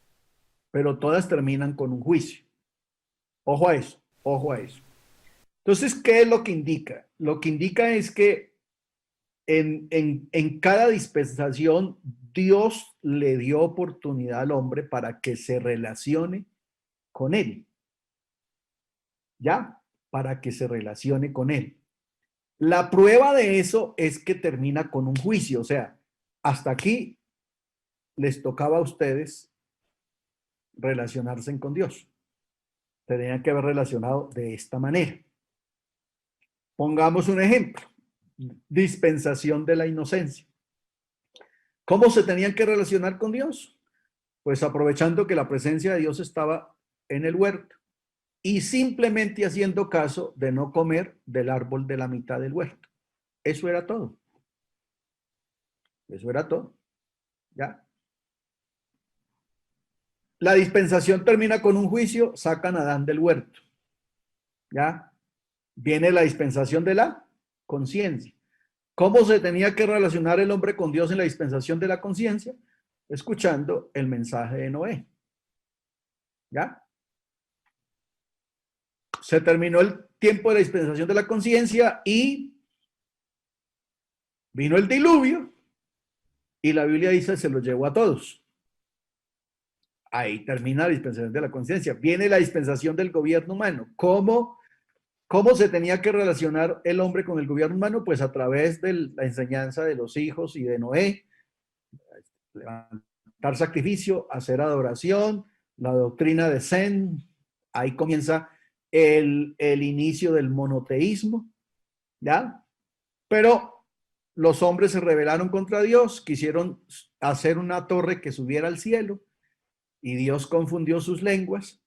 pero todas terminan con un juicio. Ojo a eso, ojo a eso. Entonces, ¿qué es lo que indica? Lo que indica es que en cada dispensación Dios le dio oportunidad al hombre para que se relacione con él. ¿Ya? Para que se relacione con él. La prueba de eso es que termina con un juicio. O sea, hasta aquí les tocaba a ustedes relacionarse con Dios. Tenían que haber relacionado de esta manera. Pongamos un ejemplo. Dispensación de la inocencia. ¿Cómo se tenían que relacionar con Dios? Pues aprovechando que la presencia de Dios estaba en el huerto y simplemente haciendo caso de no comer del árbol de la mitad del huerto. Eso era todo. Eso era todo. ¿Ya? La dispensación termina con un juicio, sacan a Adán del huerto. ¿Ya? Viene la dispensación de la conciencia. ¿Cómo se tenía que relacionar el hombre con Dios en la dispensación de la conciencia? escuchando el mensaje de Noé. ¿Ya? Se terminó el tiempo de la dispensación de la conciencia y vino el diluvio y la Biblia dice se los llevó a todos. Ahí termina la dispensación de la conciencia. Viene la dispensación del gobierno humano. ¿Cómo se tenía que relacionar el hombre con el gobierno humano? Pues a través de la enseñanza de los hijos y de Noé, levantar sacrificio, hacer adoración, la doctrina de Zen. Ahí comienza el inicio del monoteísmo, ¿ya? Pero los hombres se rebelaron contra Dios, quisieron hacer una torre que subiera al cielo y Dios confundió sus lenguas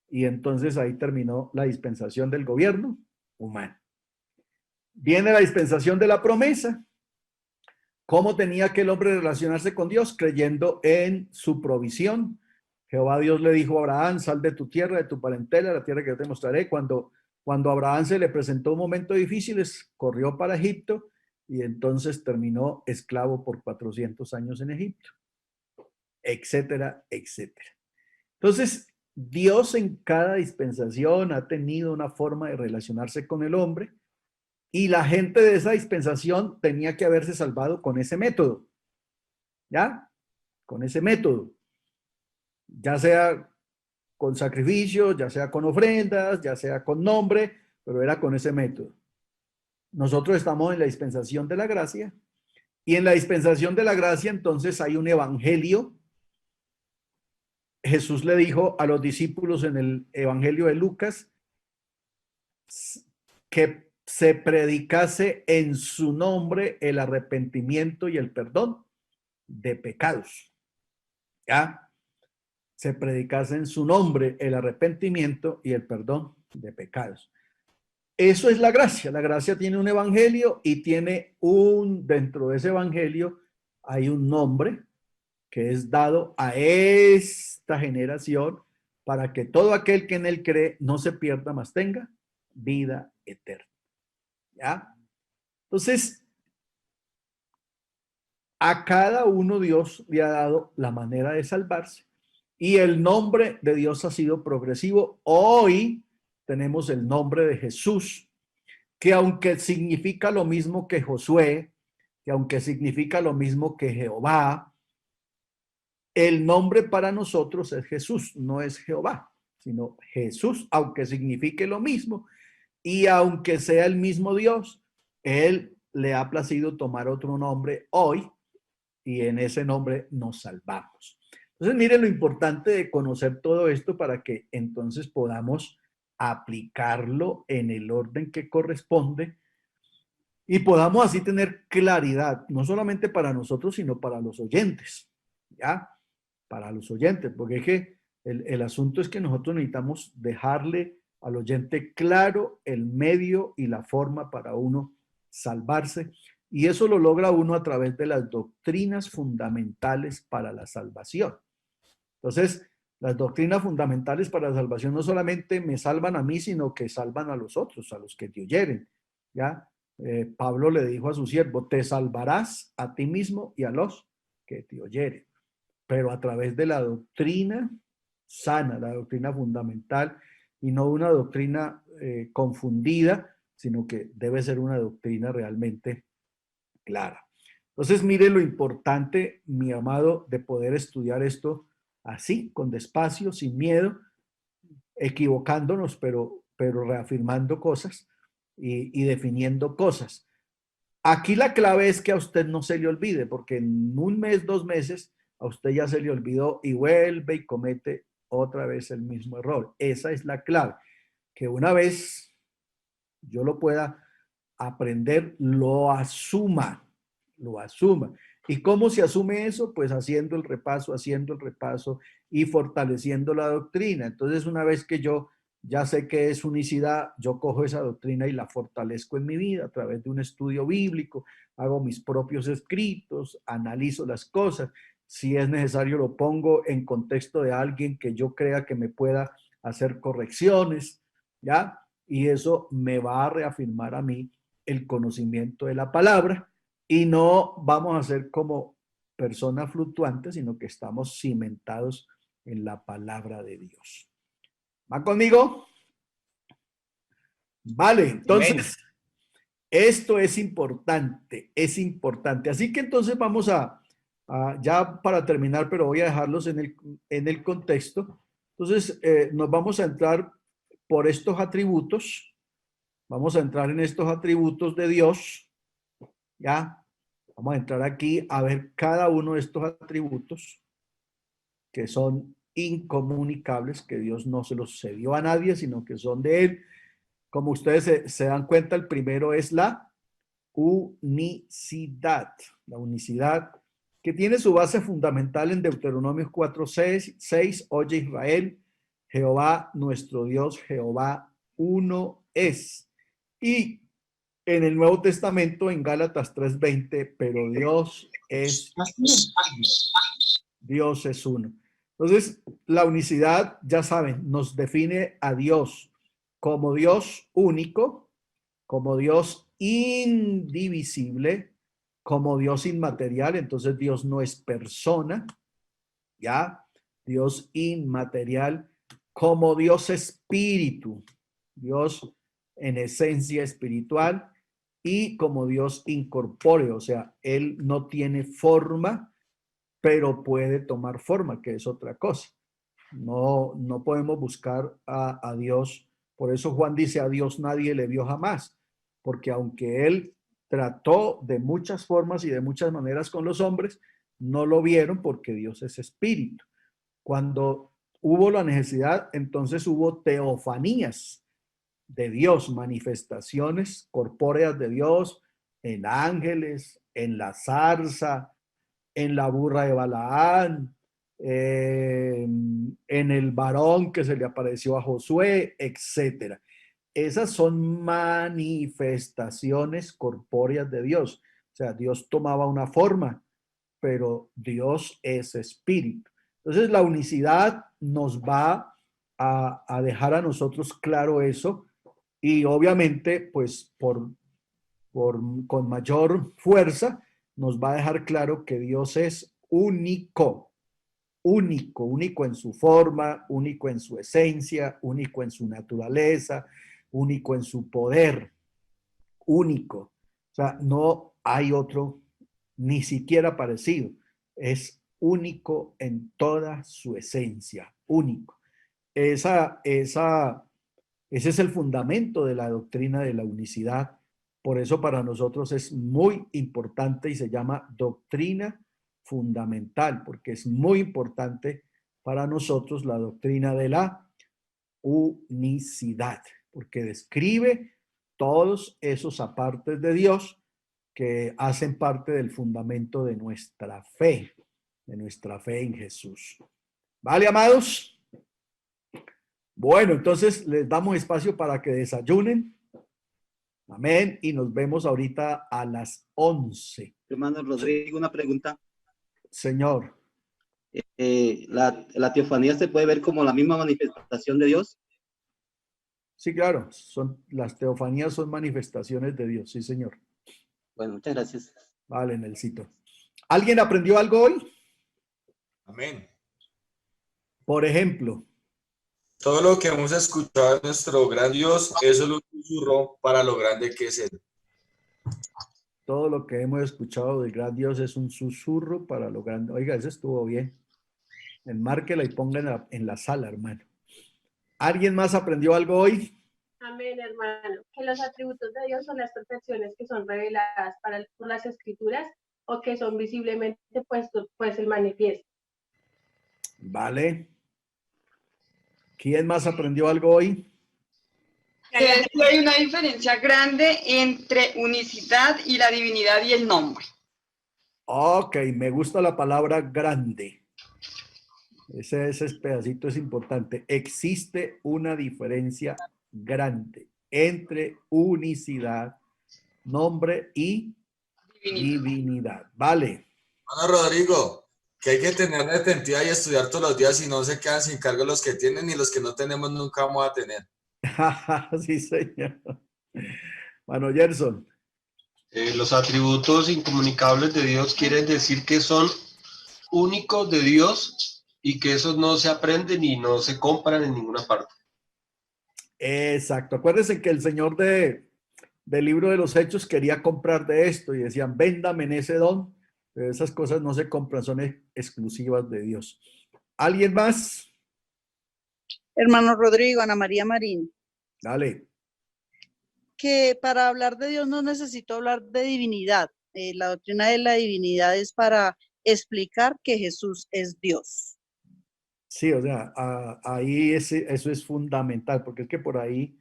y entonces ahí terminó la dispensación del gobierno humano. Viene la dispensación de la promesa. ¿Cómo tenía que el hombre relacionarse con Dios? Creyendo en su provisión. Jehová Dios le dijo a Abraham, sal de tu tierra, de tu parentela, la tierra que yo te mostraré. Cuando Abraham se le presentó un momento difícil, corrió para Egipto y entonces terminó esclavo por 400 años en Egipto, etcétera, etcétera. Entonces, Dios en cada dispensación ha tenido una forma de relacionarse con el hombre y la gente de esa dispensación tenía que haberse salvado con ese método, ¿ya? Con ese método. Ya sea con sacrificio, ya sea con ofrendas, ya sea con nombre, pero era con ese método. Nosotros estamos en la dispensación de la gracia y en la dispensación de la gracia entonces hay un evangelio. Jesús le dijo a los discípulos en el evangelio de Lucas que se predicase en su nombre el arrepentimiento y el perdón de pecados. ¿Ya? Se predicase en su nombre el arrepentimiento y el perdón de pecados. Eso es la gracia. La gracia tiene un evangelio y tiene dentro de ese evangelio hay un nombre que es dado a esta generación para que todo aquel que en él cree no se pierda, mas tenga vida eterna. ¿Ya? Entonces, a cada uno Dios le ha dado la manera de salvarse y el nombre de Dios ha sido progresivo. Hoy tenemos el nombre de Jesús, que aunque significa lo mismo que Josué, que aunque significa lo mismo que Jehová, el nombre para nosotros es Jesús, no es Jehová, sino Jesús, aunque signifique lo mismo y aunque sea el mismo Dios, Él le ha placido tomar otro nombre hoy y en ese nombre nos salvamos. Entonces, miren lo importante de conocer todo esto para que entonces podamos aplicarlo en el orden que corresponde y podamos así tener claridad, no solamente para nosotros, sino para los oyentes, ¿ya? Para los oyentes, porque es que el asunto es que nosotros necesitamos dejarle al oyente claro el medio y la forma para uno salvarse, y eso lo logra uno a través de las doctrinas fundamentales para la salvación. Entonces, las doctrinas fundamentales para la salvación no solamente me salvan a mí, sino que salvan a los otros, a los que te oyeren, ¿ya? Pablo le dijo a su siervo, te salvarás a ti mismo y a los que te oyeren, pero a través de la doctrina sana, la doctrina fundamental, y no una doctrina confundida, sino que debe ser una doctrina realmente clara. Entonces, mire lo importante, mi amado, de poder estudiar esto así, con despacio, sin miedo, equivocándonos, pero reafirmando cosas y definiendo cosas. Aquí la clave es que a usted no se le olvide, porque en un mes, 2 meses, a usted ya se le olvidó y vuelve y comete otra vez el mismo error. Esa es la clave, que una vez yo lo pueda aprender, lo asuma. ¿Y cómo se asume eso? Pues haciendo el repaso y fortaleciendo la doctrina. Entonces, una vez que yo ya sé que es unicidad, yo cojo esa doctrina y la fortalezco en mi vida a través de un estudio bíblico, hago mis propios escritos, analizo las cosas. Si es necesario, lo pongo en contexto de alguien que yo crea que me pueda hacer correcciones, ¿ya? Y eso me va a reafirmar a mí el conocimiento de la palabra y no vamos a ser como personas fluctuantes, sino que estamos cimentados en la palabra de Dios. ¿Va conmigo? Vale, entonces, esto es importante, es importante. Así que entonces vamos ya para terminar, pero voy a dejarlos en el contexto. Entonces, nos vamos a entrar por estos atributos. Vamos a entrar en estos atributos de Dios. ¿Ya? Vamos a entrar aquí a ver cada uno de estos atributos que son incomunicables, que Dios no se los cedió a nadie, sino que son de Él. Como ustedes se dan cuenta, el primero es la unicidad. La unicidad que tiene su base fundamental en Deuteronomio 4:6. Oye Israel, Jehová nuestro Dios, Jehová uno es. Y en el Nuevo Testamento, en Gálatas 3:20, pero Dios es uno. Dios es uno. Entonces, la unicidad, ya saben, nos define a Dios como Dios único, como Dios indivisible, como Dios inmaterial. Entonces, Dios no es persona, ¿ya? Dios inmaterial, como Dios espíritu, Dios en esencia espiritual, y como Dios incorpóreo, o sea, Él no tiene forma, pero puede tomar forma, que es otra cosa. No podemos buscar a Dios. Por eso Juan dice, a Dios nadie le vio jamás, porque aunque Él trató de muchas formas y de muchas maneras con los hombres, no lo vieron porque Dios es espíritu. Cuando hubo la necesidad, entonces hubo teofanías de Dios, manifestaciones corpóreas de Dios en ángeles, en la zarza, en la burra de Balaán, en el varón que se le apareció a Josué, etcétera. Esas son manifestaciones corpóreas de Dios. O sea, Dios tomaba una forma, pero Dios es espíritu. Entonces, la unicidad nos va a dejar a nosotros claro eso, y obviamente, pues, con mayor fuerza, nos va a dejar claro que Dios es único, único en su forma, único en su esencia, único en su naturaleza, único en su poder, único. O sea, no hay otro, ni siquiera parecido. Es único en toda su esencia, único. Ese es el fundamento de la doctrina de la unicidad. Por eso para nosotros es muy importante y se llama doctrina fundamental, porque es muy importante para nosotros la doctrina de la unicidad, porque describe todos esos apartes de Dios que hacen parte del fundamento de nuestra fe en Jesús. ¿Vale, amados? Bueno, entonces les damos espacio para que desayunen. Amén. Y nos vemos ahorita a las 11. Hermano Rodrigo, una pregunta. Señor. ¿La teofanía se puede ver como la misma manifestación de Dios? Sí, claro. Las teofanías son manifestaciones de Dios. Sí, señor. Bueno, muchas gracias. Vale, Nelsito. ¿Alguien aprendió algo hoy? Amén. Por ejemplo. Todo lo que hemos escuchado de nuestro gran Dios, eso es un susurro para lo grande que es Él. Todo lo que hemos escuchado del gran Dios es un susurro para lo grande. Oiga, eso estuvo bien. Enmárquela y pónganla en la sala, hermano. ¿Alguien más aprendió algo hoy? Amén, hermano. Que los atributos de Dios son las perfecciones que son reveladas por las Escrituras o que son visiblemente puestos, pues el manifiesto. Vale. ¿Quién más aprendió algo hoy? Que hay una diferencia grande entre unicidad y la divinidad y el nombre. Ok, me gusta la palabra grande. Ese pedacito es importante. Existe una diferencia grande entre unicidad, nombre y divinidad. Vale. Bueno, Rodrigo, que hay que tener retentiva y estudiar todos los días y no se quedan sin cargo los que tienen y los que no tenemos nunca vamos a tener. Sí, señor. Bueno, Gerson. Los atributos incomunicables de Dios quieren decir que son único de Dios y que esos no se aprenden y no se compran en ninguna parte. Exacto. Acuérdense que el señor del libro de los Hechos quería comprar de esto y decían, véndame en ese don. Pero esas cosas no se compran, son exclusivas de Dios. ¿Alguien más? Hermano Rodrigo, Ana María Marín. Dale. Que para hablar de Dios no necesito hablar de divinidad. La doctrina de la divinidad es para explicar que Jesús es Dios. Sí, o sea, ahí eso es fundamental, porque es que por ahí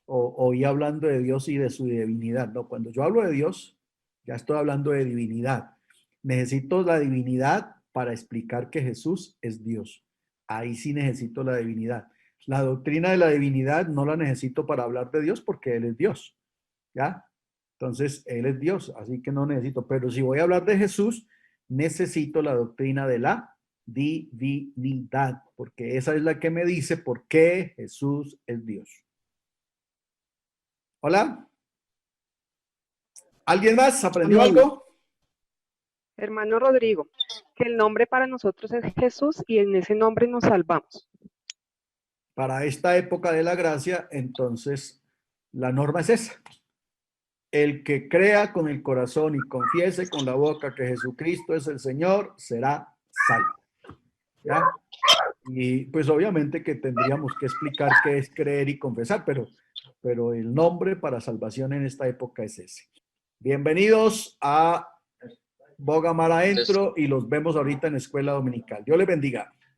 oí hablando de Dios y de su divinidad, ¿no? Cuando yo hablo de Dios, ya estoy hablando de divinidad. Necesito la divinidad para explicar que Jesús es Dios. Ahí sí necesito la divinidad. La doctrina de la divinidad no la necesito para hablar de Dios porque Él es Dios, ¿ya? Entonces, Él es Dios, así que no necesito. Pero si voy a hablar de Jesús, necesito la doctrina de la divinidad, porque esa es la que me dice por qué Jesús es Dios. ¿Hola? ¿Alguien más aprendió algo? Hermano Rodrigo, que el nombre para nosotros es Jesús y en ese nombre nos salvamos. Para esta época de la gracia, entonces, la norma es esa. El que crea con el corazón y confiese con la boca que Jesucristo es el Señor, será salvo. ¿Ya? Y pues obviamente que tendríamos que explicar qué es creer y confesar, pero el nombre para salvación en esta época es ese. Bienvenidos a Boga Mar Adentro y los vemos ahorita en Escuela Dominical. Dios les bendiga.